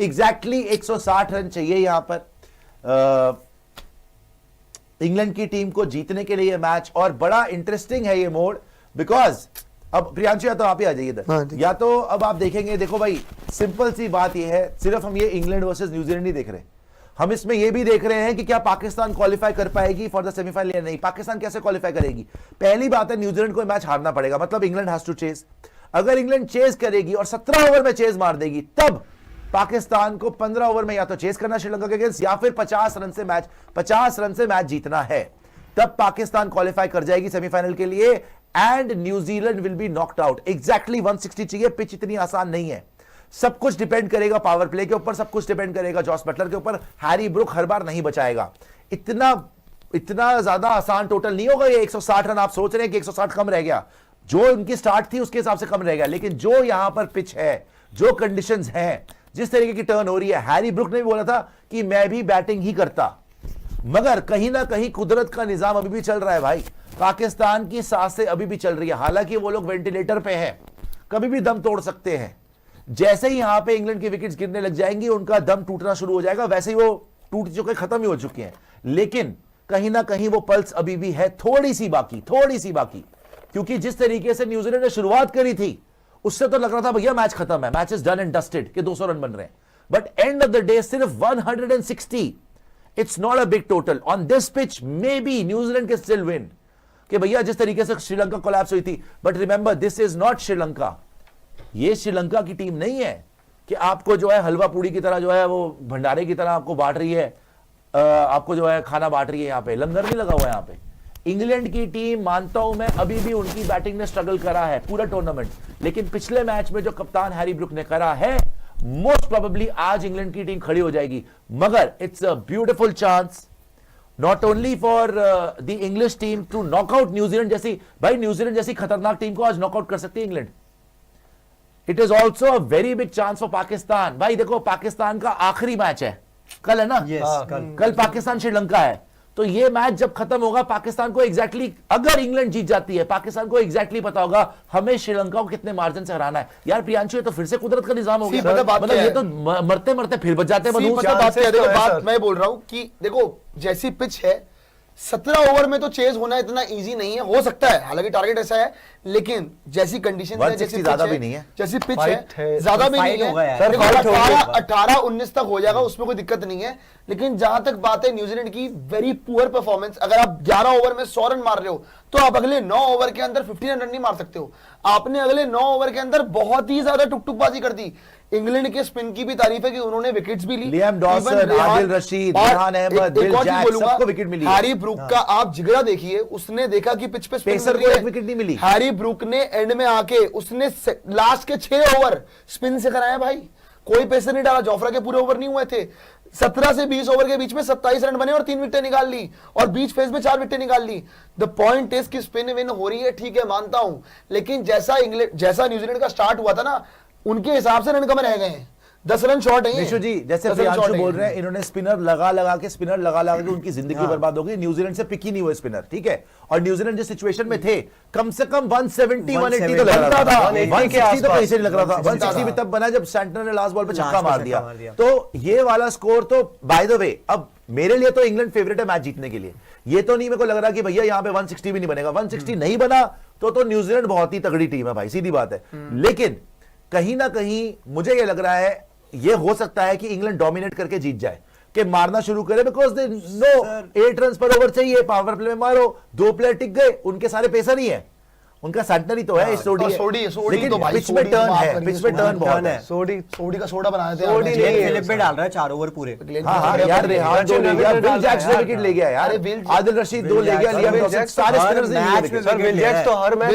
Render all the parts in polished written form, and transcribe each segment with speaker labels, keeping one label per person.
Speaker 1: Exactly 160 run चाहिए यहां पर इंग्लैंड की टीम को जीतने के लिए मैच। और बड़ा इंटरेस्टिंग है ये मोड, बिकॉज अब प्रियांशु या तो आप ही आ जाइए इधर, या तो अब आप देखेंगे, देखो भाई सिंपल सी बात ये है, सिर्फ हम ये इंग्लैंड वर्सेस न्यूजीलैंड नहीं देख रहे, हम इसमें ये भी देख रहे हैं कि क्या पाकिस्तान क्वालिफाई कर पाएगी फॉर द सेमीफाइनल या नहीं। पाकिस्तान कैसे क्वालिफाई करेगी? पहली बात है न्यूजीलैंड को मैच हारना पड़ेगा, मतलब इंग्लैंड हैज टू चेज। अगर इंग्लैंड चेज करेगी और 17 ओवर में चेज मार देगी, तब पाकिस्तान को 15 ओवर में या तो चेस करना श्रीलंका के अगेंस्ट, या फिर 50 रन से मैच जीतना है, तब पाकिस्तान क्वालिफाई कर जाएगी सेमीफाइनल के लिए and New Zealand will be knocked out. Exactly 160 चाहिए, पिच इतनी आसान नहीं है, सब कुछ डिपेंड करेगा पावर प्ले के ऊपर, सब कुछ डिपेंड करेगा जॉस बटलर के ऊपर। हैरी ब्रुक हर बार नहीं बचाएगा, इतना ज्यादा आसान टोटल नहीं होगा ये 160 रन। आप सोच रहे हैं कि 160 कम रह गया, जो उनकी स्टार्ट थी उसके हिसाब से कम रह गया, लेकिन जो यहां पर पिच है, जो कंडीशंस हैं, जिस तरीके की टर्न हो रही है, हैरी ब्रुक ने भी बोला था कि मैं भी बैटिंग ही करता, मगर कहीं ना कहीं कुदरत का निजाम अभी भी चल रहा है भाई। पाकिस्तान की सांसें अभी भी चल रही है, हालांकि वो लोग वेंटिलेटर पे हैं, कभी भी दम तोड़ सकते हैं। जैसे ही यहां पे इंग्लैंड की विकेट्स गिरने लग जाएंगी, उनका दम टूटना शुरू हो जाएगा। वैसे ही वो टूट चुके, खत्म ही हो चुके हैं, लेकिन कहीं ना कहीं वो पल्स अभी भी है, थोड़ी सी बाकी, क्योंकि जिस तरीके से न्यूजीलैंड ने शुरुआत करी थी, उससे तो लग रहा था भैया मैच खत्म है, match is done and dusted, कि 200 रन बन रहे हैं। But end of the day सिर्फ 160, it's not a big total on this pitch. May be New Zealand के स्टिल विन, कि भैया जिस तरीके से श्रीलंका कोलैप्स हुई थी, but remember this is not Sri Lanka. ये श्रीलंका की टीम नहीं है कि आपको जो है हलवा पूड़ी की तरह जो है वो भंडारे की तरह आपको बांट रही है, आपको जो है खाना बांट रही है। यहां पे लंगर नहीं लगा हुआ है यहां पे। इंग्लैंड की टीम, मानता हूं मैं, अभी भी उनकी बैटिंग ने स्ट्रगल करा है पूरा टूर्नामेंट, लेकिन पिछले मैच में जो कप्तान हैरी ब्रुक ने करा है, मोस्ट प्रोबेबली आज इंग्लैंड की टीम खड़ी हो जाएगी। मगर it's a beautiful chance not only for the English team to knockout New Zealand जैसी, भाई न्यूजीलैंड जैसी खतरनाक टीम को आज नॉकआउट कर सकती है England. It is also a very big chance for Pakistan. भाई देखो, पाकिस्तान का आखिरी मैच है कल, है ना? कल पाकिस्तान श्रीलंका है, तो ये मैच जब खत्म होगा, पाकिस्तान को एग्जैक्टली, अगर इंग्लैंड जीत जाती है, पाकिस्तान को एग्जैक्टली पता होगा हमें श्रीलंका को कितने मार्जिन से हराना है। यार प्रियांशु, ये तो फिर से कुदरत का निजाम हो गया, मतलब ये तो मरते मरते फिर बच जाते हैं।
Speaker 2: बात मैं बोल रहा हूं कि देखो, जैसी पिच है, 17 ओवर में तो चेज होना इतना इजी नहीं है, हो सकता है, हालांकि टारगेट ऐसा है, लेकिन जैसी कंडीशन है, जैसी
Speaker 1: ज्यादा भी नहीं है,
Speaker 2: जैसी पिच है, ज्यादा भी नहीं है, 18-19 तक हो जाएगा, उसमें कोई दिक्कत नहीं है। लेकिन जहां तक बात है न्यूजीलैंड की, वेरी पुअर परफॉर्मेंस। अगर आप 11 ओवर में 100 रन मार रहे हो, तो आप अगले 9 ओवर के अंदर 15 रन नहीं मार सकते हो। आपने अगले 9 ओवर के अंदर बहुत ही ज्यादा टुकटुकबाजी कर दी। इंग्लैंड के स्पिन की भी तारीफ है कि उन्होंने विकेट्स भी ली,
Speaker 1: Liam Dawson, Adil Rashid, Rehan Ahmed, Will Jacks, सबको विकेट मिली।
Speaker 2: हैरी ब्रुक का आप जिगरा देखिए, उसने देखा कि पिच पे
Speaker 1: पेसर को एक विकेट नहीं मिली।
Speaker 2: हैरी ब्रुक ने एंड में आके उसने लास्ट के 6 ओवर स्पिन से कराया भाई, कोई पेसर नहीं डाला। जोफ्रा के पूरे ओवर नहीं हुए थे, 17 से 20 ओवर के बीच में 27 रन बने और 3 विकेटें निकाल ली, और बीच फेज में 4 विकेटें निकाल ली। द पॉइंट इज कि स्पिन विन हो रही है, ठीक है, मानता हूं, लेकिन जैसा न्यूजीलैंड का स्टार्ट हुआ था ना, उनके हिसाब से रन कम रह गए हैं, 10 रन शॉर्ट है।
Speaker 1: निशु जी, जैसे प्रियांशु बोल रहे हैं, इन्होंने स्पिनर लगा के उनकी जिंदगी बर्बाद हो गई। न्यूजीलैंड से पिक ही नहीं हुए स्पिनर, ठीक है, और न्यूजीलैंड जिस सिचुएशन में थे, कम से कम 170-180 तो लग रहा था, 160 तो कैसे लग रहा था। 160 भी तब बना जब सैंटनर ने लास्ट बॉल पे छक्का मार दिया। तो ये वाला स्कोर तो बाय द वे, अब मेरे लिए तो इंग्लैंड फेवरेट है मैच जीतने के लिए। ये तो नहीं मेरे को लग रहा कि भैया यहाँ पे 160 भी नहीं बनेगा। 160 नहीं बना तो न्यूजीलैंड बहुत ही तगड़ी टीम है भाई, सीधी बात है। लेकिन कहीं ना कहीं मुझे ये लग रहा है, ये हो सकता है कि इंग्लैंड डोमिनेट करके जीत जाए, कि मारना शुरू करे, बिकॉज दे नो 8 रन पर ओवर चाहिए, पावर प्ले में मारो, 2 प्लेयर टिक गए, उनके सारे पेसर ही है, उनका सेंटर ही तो है, सोडी तो भाई पिच में टर्न है, पिच में टर्न बहुत है।
Speaker 2: सोडी का सोडा बनाया था,
Speaker 3: सोडी नहीं, फिलिप पे डाल रहा है 4 ओवर पूरे।
Speaker 1: हां यार, रेहान 2 ले गया, बिल जैक्स ने विकेट ले गया यार, आदिल रशीद 2 ले गया, लियाम डॉसन, सारे स्पिनर्स ने विकेट।
Speaker 3: सर बिल जैक्स तो हर मैच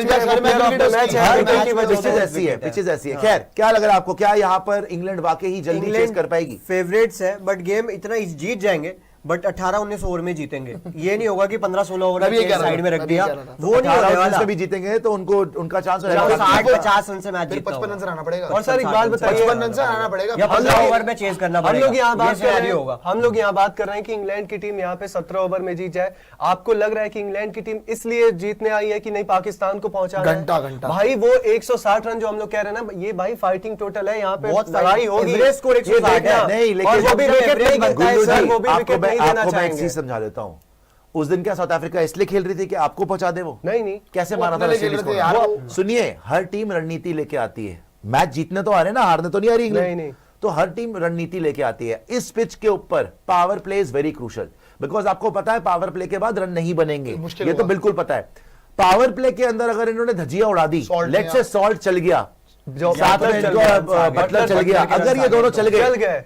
Speaker 1: है, पिचेस ऐसी है। खैर, क्या लग रहा है आपको, क्या यहां पर इंग्लैंड वाकई ही जल्दी चेस कर पाएगी?
Speaker 3: फेवरेट्स है, बट गेम इतना जीत जाएंगे, बट 18-19 ओवर में जीतेंगे। ये नहीं होगा कि 15-16 ओवर
Speaker 2: मैं भी ये कह रहा
Speaker 3: साइड
Speaker 2: था,
Speaker 3: में रख
Speaker 2: मैं भी ये
Speaker 3: दिया,
Speaker 2: कह रहा था।
Speaker 3: वो नहीं होने वाला।
Speaker 1: भी जीतेंगे तो उनको उनका चांस हो
Speaker 3: चाहे
Speaker 1: जाएगा
Speaker 3: 60-50 रन से मैच
Speaker 2: फिर
Speaker 3: जीतता
Speaker 2: 55 रन से आना पड़ेगा।
Speaker 4: और सर एक बात बताइए,
Speaker 2: 55 रन से आना पड़ेगा।
Speaker 3: या 15
Speaker 4: लोग-
Speaker 3: ओवर में चेज करना
Speaker 4: हम
Speaker 3: पड़ेगा।
Speaker 4: लोग यहाँ बात
Speaker 3: ये
Speaker 4: कर रहे
Speaker 3: सिनेरियो होगा।
Speaker 4: हैं, हम लोग यहाँ बात कर रहे हैं कि इंग्लैंड की टीम यहाँ पे 17 ओवर में जीत जाए। आपको लग रहा है कि इंग्लैंड की टीम इसलिए जीतने आई है कि नहीं पाकिस्तान को पहुंचाना है?
Speaker 2: घंटा।
Speaker 4: भाई वो 160 रन जो हम लोग कह रहे हैं ना, ये भाई फाइटिंग टोटल है, यहाँ पे
Speaker 3: बहुत
Speaker 4: लड़ाई होगी।
Speaker 3: एवरेज स्कोर 160
Speaker 4: ये देखना।
Speaker 3: है।
Speaker 1: नहीं, लेकिन
Speaker 4: और वो भी
Speaker 3: सबसे
Speaker 4: विकेट
Speaker 3: एवरेज
Speaker 4: नहीं
Speaker 3: बनता है
Speaker 4: गिरता है
Speaker 3: सर,
Speaker 4: सर, वो भी विकेट नहीं देना
Speaker 1: आपको मैं एक
Speaker 4: चाहेंगे।
Speaker 1: चीज समझा देता हूं। उस दिन क्या साउथ अफ्रीका इसलिए खेल रही थी कि आपको पहुंचा दे वो?
Speaker 4: नहीं
Speaker 1: कैसे
Speaker 2: वो
Speaker 1: मारा था
Speaker 2: अपने लिए
Speaker 1: सीरीज
Speaker 2: खेल रहे थे
Speaker 1: को?
Speaker 2: यार,
Speaker 1: वो- सुनिए, हर टीम रणनीति लेके आती है। मैच जीतने तो आ रहे ना, हारने तो नहीं आ रही इंग्लैंड।
Speaker 4: नहीं।
Speaker 1: तो हर टीम रणनीति लेके आती है। इस पिच के ऊपर power play is very crucial, because आपको पता है पावर प्ले के बाद रन नहीं बनेंगे,
Speaker 2: मुश्किल
Speaker 1: ये तो
Speaker 2: होगा।
Speaker 1: बिल्कुल पता है। पावर प्ले के अंदर अगर इन्होंने धजिया उड़ा दी,
Speaker 2: Salt
Speaker 1: लेट से सॉल्ट चल गया,
Speaker 4: जो
Speaker 1: साथ में
Speaker 4: बटलर चल
Speaker 1: इनको,
Speaker 4: गया,
Speaker 1: बटलर चल गया, अगर ये दोनों चल
Speaker 4: चल
Speaker 1: गए
Speaker 4: गए,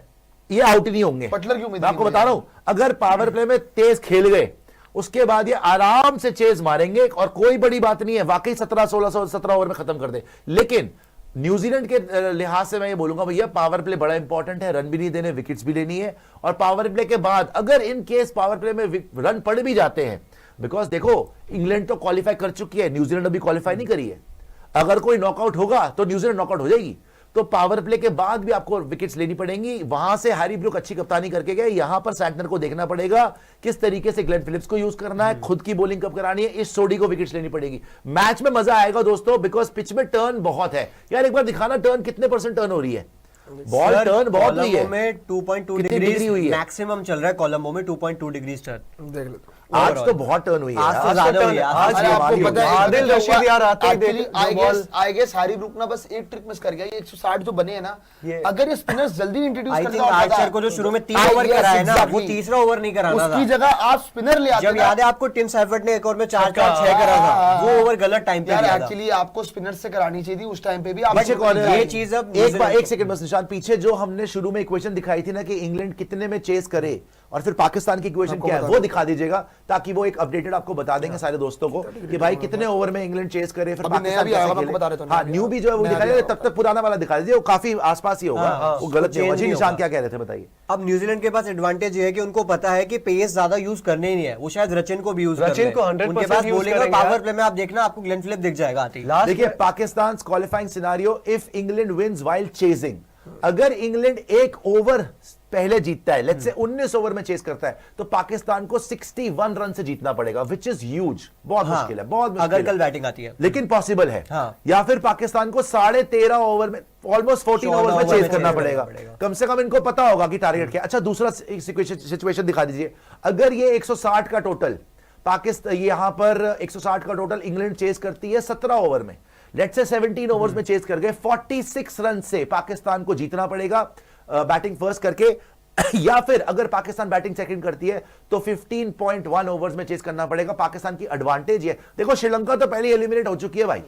Speaker 1: ये आउट ही नहीं होंगे।
Speaker 2: बटलर की उम्मीद
Speaker 1: मैं आपको
Speaker 2: नहीं
Speaker 1: बता रहा हूं, अगर पावर प्ले में तेज खेल गए उसके बाद ये आराम से चेज मारेंगे और कोई बड़ी बात नहीं है, वाकई 17 ओवर में खत्म कर दे। लेकिन न्यूजीलैंड के लिहाज से मैं ये बोलूंगा भैया, पावर प्ले बड़ा इंपॉर्टेंट है, रन भी नहीं देने, विकेट्स भी लेनी है। और पावर प्ले के बाद अगर इन केस पावर प्ले में रन पड़ भी जाते हैं, बिकॉज देखो इंग्लैंड तो क्वालिफाई कर चुकी है, न्यूजीलैंड अभी क्वालिफाई नहीं करी है। अगर कोई नॉकआउट होगा तो न्यूजीलैंड नॉकआउट हो जाएगी। तो पावर प्ले के बाद भी आपको विकेट्स लेनी पड़ेंगी। वहां से हैरी ब्रूक अच्छी कप्तानी करके गए, यहां पर सैंटनर को देखना पड़ेगा किस तरीके से ग्लेन फिलिप्स को यूज करना है, खुद की बॉलिंग कब करानी है, इस सोडी को विकेट्स लेनी पड़ेगी। मैच में मजा आएगा दोस्तों, बिकॉज पिच में टर्न बहुत है यार। एक बार दिखाना टर्न कितने % टर्न हो रही है, बॉल
Speaker 3: सर,
Speaker 1: टर्न बहुत हुई है।
Speaker 3: कोलंबो में 2.2
Speaker 1: कितनी
Speaker 3: डिग्री
Speaker 1: डिग्री हुई है?
Speaker 3: मैक्सिमम चल रहा है कोलंबो में 2.2 डिग्री टर्न।
Speaker 2: देख लेते
Speaker 1: आज तो बहुत टर्न हुई है
Speaker 3: आज तो
Speaker 1: यार।
Speaker 3: ज्यादा हुई है।
Speaker 4: आज
Speaker 2: अरे आपको
Speaker 1: हमारी
Speaker 2: पता है
Speaker 4: आदिल रशीद यार आते ही देख, जो
Speaker 2: आई गेस हैरी ब्रूक ना बस एक ट्रिक मिस कर गया। ये 160 जो बने हैं ना,
Speaker 4: ये-
Speaker 2: अगर ये स्पिनर्स जल्दी इंट्रोड्यूस
Speaker 3: आई
Speaker 2: करता
Speaker 3: थिंक
Speaker 2: होता
Speaker 3: आर्चर को जो शुरू में 3
Speaker 2: Ah,
Speaker 3: ओवर
Speaker 2: yes,
Speaker 3: कराया ना, वो
Speaker 2: exactly.
Speaker 3: तीसरा ओवर नहीं कराना
Speaker 2: उसकी
Speaker 3: था।
Speaker 2: जगह आप स्पिनर ले आते
Speaker 3: जब
Speaker 2: ना।
Speaker 3: याद है आपको टिम सैफर्ट ने एक ओवर में 4-4-6 करा था, वो ओवर गलत टाइम पे
Speaker 2: यार
Speaker 3: दिया था।
Speaker 2: एक्चुअली आपको स्पिनर से करानी चाहिए थी उस टाइम पे भी। आप
Speaker 1: पीछे कौन है?
Speaker 3: ये चीज अब
Speaker 1: एक बार,
Speaker 3: न्यूजीलैंड
Speaker 1: एक सेकंड बस निशान, पीछे जो हमने शुरू में इक्वेशन दिखाई थी ना कि इंग्लैंड कितने में चेस करे और फिर पाकिस्तान की इक्वेशन
Speaker 2: आपको
Speaker 1: क्या है,
Speaker 2: बता
Speaker 1: वो दिखा दीजिएगा, ताकि वो एक अपडेटेड आपको बता देंगे सारे दोस्तों को कि भाई कितने ओवर में इंग्लैंड चेस करे, फिर
Speaker 2: अभी नया
Speaker 1: पाकिस्तान
Speaker 2: भी आया,
Speaker 1: कैसे
Speaker 2: मैं आपको
Speaker 1: खेले।
Speaker 2: बता देता हूँ,
Speaker 1: हाँ,
Speaker 2: नया
Speaker 1: न्यू
Speaker 2: भी
Speaker 1: भी जो है वो
Speaker 2: नया
Speaker 1: दिखा
Speaker 2: भी
Speaker 1: दीजिए,
Speaker 2: आया।
Speaker 1: तब तक पुराना वाला दिखा दीजिए, वो काफी आसपास ही होगा,
Speaker 3: हाँ,
Speaker 1: वो गलत नहीं होगा।
Speaker 3: चेंज
Speaker 1: जी
Speaker 3: नहीं
Speaker 1: निशान
Speaker 3: होगा।
Speaker 1: क्या कह रहे थे बताइए।
Speaker 3: अब न्यूजीलैंड के पास एडवांटेज ये है कि उनको पता है कि पेस ज्यादा यूज करने ही नहीं है, वो शायद रचिन को भी यूज कर
Speaker 4: रचिन
Speaker 3: ले।
Speaker 4: को 100%
Speaker 3: उनके पास
Speaker 4: यूज
Speaker 3: बॉलिंग और
Speaker 4: करेंगे
Speaker 3: पावर
Speaker 4: यार।
Speaker 3: प्ले में आप देखना, आपको ग्लेन फिलिप दिख जाएगा आती।
Speaker 4: लास्ट
Speaker 1: देखिए,
Speaker 4: में-
Speaker 1: Pakistan qualifying scenario if England wins while chasing, अगर इंग्लैंड एक ओवर पहले जीतता है, लेट्स से 19 ओवर में चेस करता है, तो पाकिस्तान को 61 रन से जीतना पड़ेगा, विच इज ह्यूज। बहुत
Speaker 3: हाँ,
Speaker 1: मुश्किल है, बहुत मुश्किल
Speaker 3: अगर
Speaker 1: है।
Speaker 3: कल बैटिंग आती है।
Speaker 5: लेकिन पॉसिबल है।
Speaker 3: हाँ।
Speaker 5: या फिर पाकिस्तान को 13.5 ओवर में, ऑलमोस्ट 14 ओवर में चेज करना पड़ेगा। कम से कम इनको पता होगा कि टारगेट क्या। अच्छा, दूसरा सिचुएशन दिखा दीजिए। अगर ये 160 का टोटल पाकिस्तान, यहां पर 160 का टोटल इंग्लैंड चेज करती है 17 ओवर में, लेट्स से 17 ओवर्स में चेज कर गए, 46 रन से पाकिस्तान को जीतना पड़ेगा बैटिंग फर्स्ट करके। या फिर अगर पाकिस्तान बैटिंग सेकंड करती है तो 15.1 ओवर्स में चेज करना पड़ेगा। पाकिस्तान की एडवांटेज है, देखो श्रीलंका तो पहले एलिमिनेट हो चुकी है भाई,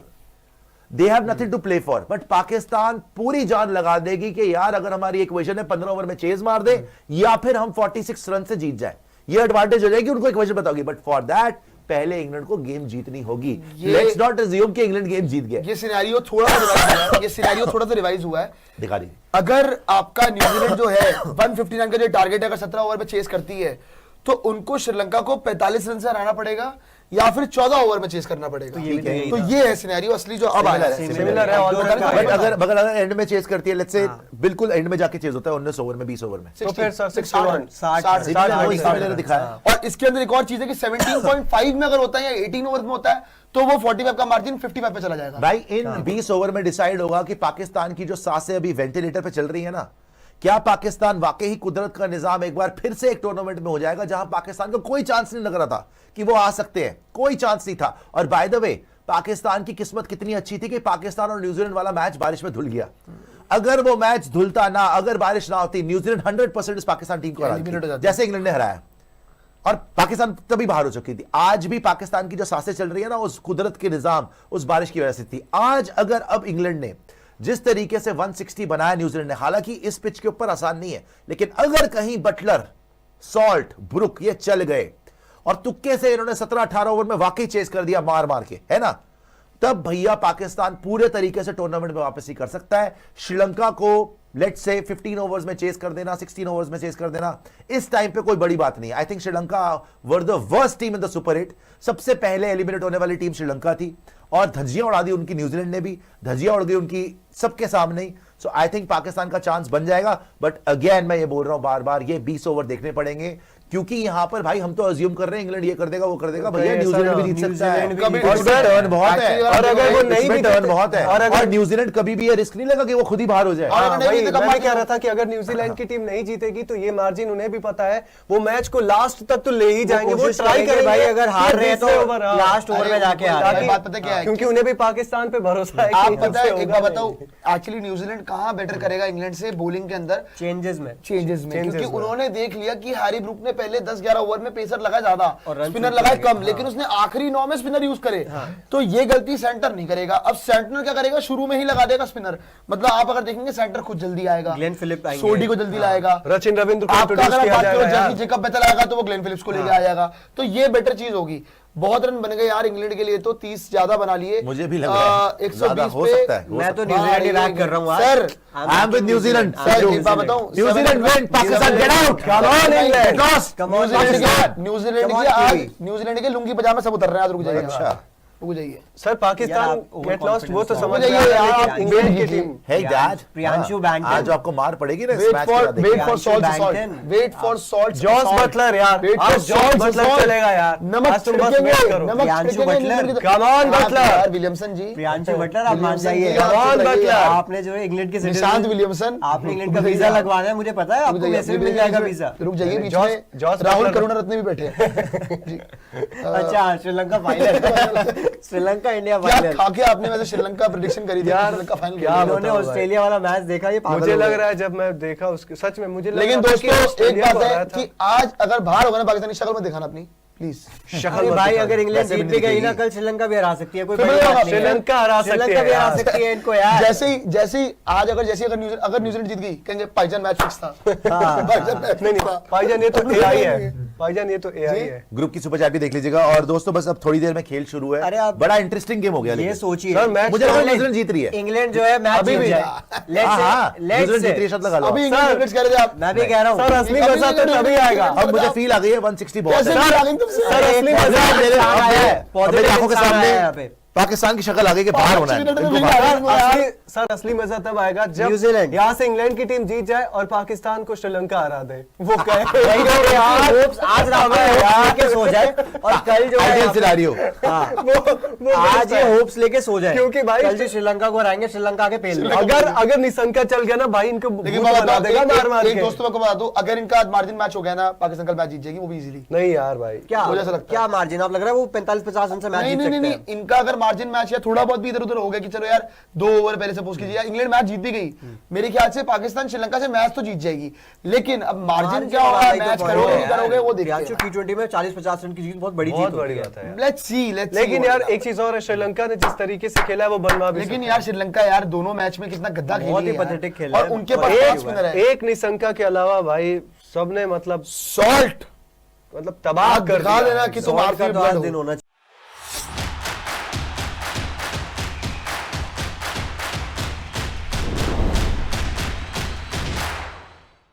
Speaker 5: they have nothing to play for, but Pakistan पूरी जान लगा देगी कि यार अगर हमारी इक्वेशन है 15 ओवर में चेज मार दे या फिर हम 46 रन से जीत जाए, ये एडवांटेज हो जाएगी, उनको इक्वेशन बताओगी। बट फॉर दैट पहले इंग्लैंड को गेम जीतनी होगी। लेट्स नॉट अज्यूम कि इंग्लैंड गेम जीत गया।
Speaker 2: ये सिनेरियो थोड़ा सा रिवाइज हुआ है, ये सिनेरियो थोड़ा सा रिवाइज हुआ है।
Speaker 5: दिखा दीजिए।
Speaker 2: अगर आपका न्यूजीलैंड जो है 159 का जो टारगेट है, अगर 17 ओवर में चेस करती है, तो उनको श्रीलंका को 45 रन से हराना पड़ेगा या फिर 14 ओवर में चेस करना पड़ेगा। तो ये है सिनेरियो असली जो अब आया है।
Speaker 4: सिमिलर है all the time।
Speaker 5: बट अगर एंड में चेज करती है, लेट्स से बिल्कुल एंड में जाके चेज होता है 19 ओवर में, 20 ओवर में,
Speaker 4: तो फिर सर
Speaker 2: 60
Speaker 5: मैंने दिखाया।
Speaker 2: और इसके अंदर एक और चीज है कि 17.5 में अगर होता है या 18 ओवर में होता है तो वो 45 का मार्जिन 55 पे चला जाएगा।
Speaker 5: भाई इन 20 ओवर में डिसाइड होगा कि पाकिस्तान की जो सांसें अभी वेंटिलेटर पे चल रही है ना, क्या पाकिस्तान वाकई ही कुदरत का निजाम एक बार फिर से एक टूर्नामेंट में हो जाएगा जहां पाकिस्तान को कोई चांस नहीं लग रहा था कि वो आ सकते हैं, कोई चांस नहीं था। और बाय द वे पाकिस्तान की किस्मत कितनी अच्छी थी कि पाकिस्तान और न्यूजीलैंड वाला मैच बारिश में धुल गया। अगर वो मैच धुलता ना, अगर बारिश ना होती, न्यूजीलैंड 100% इस पाकिस्तान टीम को
Speaker 2: Eliminate हो
Speaker 5: हराती,
Speaker 2: जाती।
Speaker 5: जैसे इंग्लैंड ने हराया, और पाकिस्तान तभी बाहर हो चुकी थी। आज भी पाकिस्तान की जो सांसें चल रही है ना, उस कुदरत के निजाम, उस बारिश की वजह से थी। आज अगर अब इंग्लैंड ने जिस तरीके से 160 बनाया न्यूजीलैंड ने, हालांकि इस पिच के ऊपर आसान नहीं है, लेकिन अगर कहीं बटलर, सॉल्ट, ब्रुक ये चल गए और तुक्के से इन्होंने 17-18 ओवर में वाकई चेस कर दिया मार मार के, है ना, तब भैया पाकिस्तान पूरे तरीके से टूर्नामेंट में वापसी कर सकता है। श्रीलंका को लेट्स से 15 ओवर्स में चेस कर देना, 16 ओवर्स में चेस कर देना, इस टाइम पे कोई बड़ी बात नहीं। I think Sri Lanka were the worst team in the super 8। सबसे पहले एलिमिनेट होने वाली टीम श्रीलंका थी और धज्जियां उड़ा दी उनकी न्यूजीलैंड ने भी, धज्जियां उड़ गई उनकी सबके सामने ही। सो आई थिंक पाकिस्तान का चांस बन जाएगा, बट अगेन मैं ये बोल रहा हूं बार बार, ये 20 ओवर देखने पड़ेंगे, क्योंकि यहां पर भाई हम तो अज्यूम कर रहे हैं इंग्लैंड ये कर देगा वो कर देगा, भैया न्यूजीलैंड भी जीत सकता है,
Speaker 3: न्यूजीलैंड
Speaker 5: और इसमें टर्न बहुत है,
Speaker 4: और अगर वो नहीं भी
Speaker 5: टर्न बहुत है,
Speaker 4: और अगर-
Speaker 5: और न्यूजीलैंड कभी भी ये रिस्क नहीं लेगा कि वो खुद ही बाहर हो जाए।
Speaker 2: और अगर नहीं
Speaker 4: वही
Speaker 2: जीते तो
Speaker 4: मैं
Speaker 2: बाकी
Speaker 4: भी कह रहा था कि अगर न्यूजीलैंड की टीम नहीं जीतेगी तो ये मार्जिन उन्हें भी पता है, वो मैच को लास्ट तक तो ले ही जाएंगे, वो
Speaker 3: कोशिश
Speaker 4: ट्राई
Speaker 3: करेंगे
Speaker 4: करेंगे
Speaker 3: भाई, अगर हार रहे हैं तो
Speaker 4: 20 ओवर, हाँ।
Speaker 3: लास्ट ओवर में जाके हार
Speaker 2: ताकि
Speaker 3: रहे हैं।
Speaker 2: बात पता क्या है,
Speaker 4: क्योंकि उन्हें भी पाकिस्तान पे भरोसा है कि
Speaker 2: आप
Speaker 4: हमसे
Speaker 2: पता है एक
Speaker 4: होगा
Speaker 2: बात
Speaker 4: नहीं।
Speaker 2: बताओ, एक्चुअली न्यूजीलैंड कहाँ बेटर करेगा इंग्लैंड से बॉलिंग के अंदर,
Speaker 3: चेंजेस में
Speaker 2: चेंजेस में,
Speaker 4: Changes
Speaker 2: क्योंकि
Speaker 4: में।
Speaker 2: उन्होंने देख लिया कि हैरी ब्रूक ने पहले 10-11 ओवर में पेसर लगाया ज्यादा
Speaker 3: और रन
Speaker 2: स्पिनर
Speaker 3: shoot
Speaker 2: लगाए
Speaker 3: करेंगे।
Speaker 2: कम, लेकिन उसने आखिरी 9 में स्पिनर यूज करे, तो ये गलती सेंटर नहीं करेगा। अब सेंटर क्या करेगा, शुरू में ही लगा देगा स्पिनर, मतलब आप अगर देखेंगे सेंटर खुद जल्दी आएगा,
Speaker 3: ग्लेन फिलिप आएंगे।
Speaker 2: सोडी को जल्दी लाएगा,
Speaker 4: रचिन रविंद्र को
Speaker 2: आपका
Speaker 4: इंट्रोड्यूस
Speaker 2: अगर आप
Speaker 4: किया
Speaker 2: बात करो
Speaker 4: जाएगा
Speaker 2: जैकी
Speaker 4: यार।
Speaker 2: जेकब बेहतर आएगा तो वो ग्लेन फिलिप्स को लेके आ जाएगा, तो ये बेटर चीज होगी। बहुत रन बन गए यार इंग्लैंड के लिए, तो 30 ज्यादा बना लिए,
Speaker 5: मुझे भी लग रहा है
Speaker 2: 120
Speaker 5: ज्यादा हो
Speaker 2: पे।
Speaker 5: सकता है, हो
Speaker 3: मैं तो
Speaker 5: सकता है।
Speaker 3: न्यूजीलैंड ही बैक कर रहा हूँ आज।
Speaker 2: Sir,
Speaker 5: I am with New Zealand.
Speaker 2: Sir एक बात बताऊं,
Speaker 5: New Zealand win, Pakistan get out, come on England, lost,
Speaker 3: Come on,
Speaker 2: New Zealand
Speaker 3: Come on,
Speaker 2: के आज
Speaker 3: Kiwi।
Speaker 2: न्यूजीलैंड के लुंगी पजामे सब उतर रहे हैं आज, रुक जाइए,
Speaker 5: अच्छा।
Speaker 2: रुक जाइए।
Speaker 4: सर
Speaker 3: यार,
Speaker 4: पाकिस्तान
Speaker 3: आप
Speaker 4: गेट लॉस्ट वो तो
Speaker 3: overconfidence
Speaker 4: समझ
Speaker 2: हो
Speaker 4: रहे
Speaker 2: जाइए
Speaker 4: हैं,
Speaker 2: यार,
Speaker 4: लेकिन इंग्लैंड की
Speaker 2: प्रियांशु-
Speaker 4: टीम
Speaker 5: हे डैड,
Speaker 3: प्रियांशु बैंकटन।
Speaker 5: आज आपको मार पड़ेगी ना इस
Speaker 2: वेट
Speaker 5: मैच
Speaker 2: फॉर
Speaker 5: के बाद।
Speaker 2: Wait for Salt
Speaker 3: Banton।
Speaker 2: Salt, wait for Salt
Speaker 4: Jos Buttler यार,
Speaker 2: वेट फॉर
Speaker 4: आज जॉस बटलर चलेगा यार,
Speaker 2: नमक
Speaker 4: आज तुम बस
Speaker 2: छिड़केंगे,
Speaker 4: वेट करो।
Speaker 2: नमक
Speaker 3: प्रियांशु
Speaker 2: छिड़केंगे
Speaker 3: बटलर।
Speaker 2: इंग्लैंड की-
Speaker 4: Come on,
Speaker 2: हाँ,
Speaker 4: बटलर।
Speaker 2: यार विलियमसन जी,
Speaker 3: प्रियांशु बटलर आप मान
Speaker 2: विलियमसन
Speaker 3: जाइए।
Speaker 2: जी, आप
Speaker 4: Come on,
Speaker 2: बताइए,
Speaker 4: बटलर।
Speaker 3: आपने जो है इंग्लैंड के
Speaker 2: निशांत
Speaker 3: citizen-
Speaker 2: विलियमसन,
Speaker 3: आपने इंग्लैंड का
Speaker 2: रुक
Speaker 3: वीजा
Speaker 2: जाइए।
Speaker 3: लगवाना है, मुझे पता है, आपको वैसे भी मिल जाएगा वीजा।
Speaker 2: रुक जाइए, बीच
Speaker 4: जॉस-
Speaker 2: में
Speaker 4: जॉस
Speaker 2: राहुल
Speaker 4: बटलर।
Speaker 2: करुणारत्ने भी बैठे हैं। जी।
Speaker 3: अच्छा, श्रीलंका फाइनल, श्रीलंका इंडिया
Speaker 2: क्या
Speaker 3: फाइनल।
Speaker 2: खा के आपने वैसे श्रीलंका प्रेडिक्शन करी थी, श्रीलंका फाइनल
Speaker 4: क्या
Speaker 2: खेलेगी।
Speaker 3: इन्होंने
Speaker 4: बताओ
Speaker 3: ऑस्ट्रेलिया वाला मैच देखा, ये पागल
Speaker 4: मुझे
Speaker 3: हो
Speaker 4: लग
Speaker 3: गए।
Speaker 4: रहा है जब मैं देखा उसके, सच में मुझे लग
Speaker 2: लेकिन
Speaker 4: रहा था कि
Speaker 2: दोस्तों एक
Speaker 4: ऑस्ट्रेलिया
Speaker 2: बात
Speaker 4: को हराया
Speaker 2: है
Speaker 4: था।
Speaker 2: कि आज अगर बाहर होगा ना पाकिस्तानी, शक्ल में दिखाना अपनी प्लीज।
Speaker 3: अरे भाई, अगर इंग्लैंड
Speaker 5: वैसे भी
Speaker 3: जीत भी गई ना,
Speaker 5: दिखेगी।
Speaker 3: कल श्रीलंका भी हरा सकती है, कोई
Speaker 2: फिर
Speaker 3: बड़ी
Speaker 2: भी
Speaker 3: बात नहीं है।
Speaker 4: श्रीलंका हरा सकती
Speaker 3: श्रीलंका
Speaker 4: है
Speaker 3: भी हरा
Speaker 4: यार।
Speaker 3: सकती है इनको यार।
Speaker 2: जैसे ही आज अगर न्यूजीलैंड जीत गई, कहेंगे भाईजान मैच फिक्स था। भाईजान मैच
Speaker 4: नहीं
Speaker 2: फिक्स
Speaker 4: नहीं,
Speaker 2: था।
Speaker 4: भाईजान ये तो एआई है, भाईजान ये तो एआई है।
Speaker 5: ग्रुप की सुपर चैट भी देख लीजिएगा। और दोस्तों बस अब थोड़ी देर में खेल शुरू है,
Speaker 3: अरे आप-
Speaker 5: बड़ा इंटरेस्टिंग गेम हो गया।
Speaker 3: ये
Speaker 5: लेकिन
Speaker 3: सोचिए,
Speaker 4: सर, मैच
Speaker 5: मुझे लगा
Speaker 3: इंग्लैंड-
Speaker 5: न्यूजीलैंड जीत रही है।
Speaker 3: इंग्लैंड जो है मैच
Speaker 2: अभी
Speaker 3: जीत
Speaker 2: भी
Speaker 3: जाए।
Speaker 5: हाँ, न्यूजीलैंड जीत रही है, शब्द लगा लो।
Speaker 2: अभी इंग्लैंड क्रिकेट कह रहे थे आप,
Speaker 3: मैं भी कह रहा हूँ
Speaker 4: सर असली
Speaker 2: अभी
Speaker 4: मजा तो
Speaker 2: नहीं
Speaker 4: तभी आएगा।
Speaker 5: अब मुझे फील आ गई है 160 बहुत
Speaker 2: कैसे
Speaker 5: है।
Speaker 2: भी आ गई तुमसे?
Speaker 4: सर असली मजा
Speaker 5: मेरे
Speaker 3: Positive
Speaker 5: आंखों के
Speaker 3: इंसान
Speaker 5: सामने
Speaker 3: आया यहाँ पे।
Speaker 5: पाकिस्तान की शक्ल आगे के बाहर होना है।
Speaker 2: मिनट में
Speaker 5: इनको
Speaker 2: विन
Speaker 5: बाहर-
Speaker 2: आ गया।
Speaker 4: सर असली मजा तब आएगा जब
Speaker 3: न्यूजीलैंड।
Speaker 4: यहाँ से इंग्लैंड की टीम जीत जाए और पाकिस्तान को श्रीलंका हरा दे। वो
Speaker 3: वही
Speaker 4: कहे
Speaker 3: तो यार, hopes आज रात में hopes लेके सो जाए और कल जो है
Speaker 5: आइडियल
Speaker 3: यहाँ पे-
Speaker 5: सिनेरियो।
Speaker 3: हाँ,
Speaker 4: वो
Speaker 3: आज ये होप्स लेके सो जाए,
Speaker 4: क्योंकि भाई-
Speaker 3: कल जो श्रीलंका को हराएंगे, श्रीलंका के पेल में।
Speaker 4: अगर निशंका चल गया ना भाई, इनको
Speaker 2: लेकिन
Speaker 4: भूत
Speaker 2: मैं
Speaker 4: बना
Speaker 2: बता
Speaker 4: देगा मार मार
Speaker 2: एक
Speaker 4: के।
Speaker 2: दोस्तों को बता दूं, अगर इनका मार्जिन मैच हो गया ना, पाकिस्तान कल मैच जीत जाएगी वो भी इजीली।
Speaker 4: नहीं यार भाई,
Speaker 3: क्या
Speaker 2: मुझे ऐसा लगता
Speaker 3: क्या मार्जिन आप लग रहा है वो 45-50 रन से मैच
Speaker 2: नहीं
Speaker 3: जीत
Speaker 2: नहीं
Speaker 3: सकते
Speaker 2: नहीं,
Speaker 3: हैं?
Speaker 2: इनका अगर मार्जिन मैच या थोड़ा बहुत भी इधर उधर हो गया कि चलो यार 2 ओवर पहले सपोज कीजिए, इंग्लैंड मैच जीत भी गई, मेरे ख्याल से पाकिस्तान श्रीलंका से मैच तो जीत जाएगी, लेकिन अब मार्जिन क्या होगा, मैच करोगे नहीं करोगे वो देखते हैं।
Speaker 3: T20 में 40-50 रन की जीत बहुत बड़ी जीत
Speaker 4: बहुत
Speaker 3: होती
Speaker 4: बड़ी
Speaker 3: है।
Speaker 4: बात है यार।
Speaker 2: लेट्स सी
Speaker 4: लेकिन यार एक चीज और है, श्रीलंका ने जिस तरीके से खेला है वो बनवा भी
Speaker 2: लेकिन यार श्रीलंका यार दोनों मैच में कितना गद्दा
Speaker 3: बहुत
Speaker 2: खेली
Speaker 3: ही
Speaker 2: है यार।
Speaker 3: pathetic खेला
Speaker 2: और
Speaker 3: है।
Speaker 2: उनके
Speaker 3: और
Speaker 2: पास
Speaker 3: एक-
Speaker 2: पांच स्पिनर है,
Speaker 4: एक निशंका के अलावा भाई सबने मतलब
Speaker 2: सॉल्ट
Speaker 4: तबाह कर
Speaker 2: दिखा
Speaker 4: दिया।
Speaker 2: देना कि तुम
Speaker 3: सॉल्ट
Speaker 2: आरसीबी
Speaker 3: का तो आज
Speaker 2: ब्लड
Speaker 3: दिन
Speaker 2: हो।
Speaker 3: होना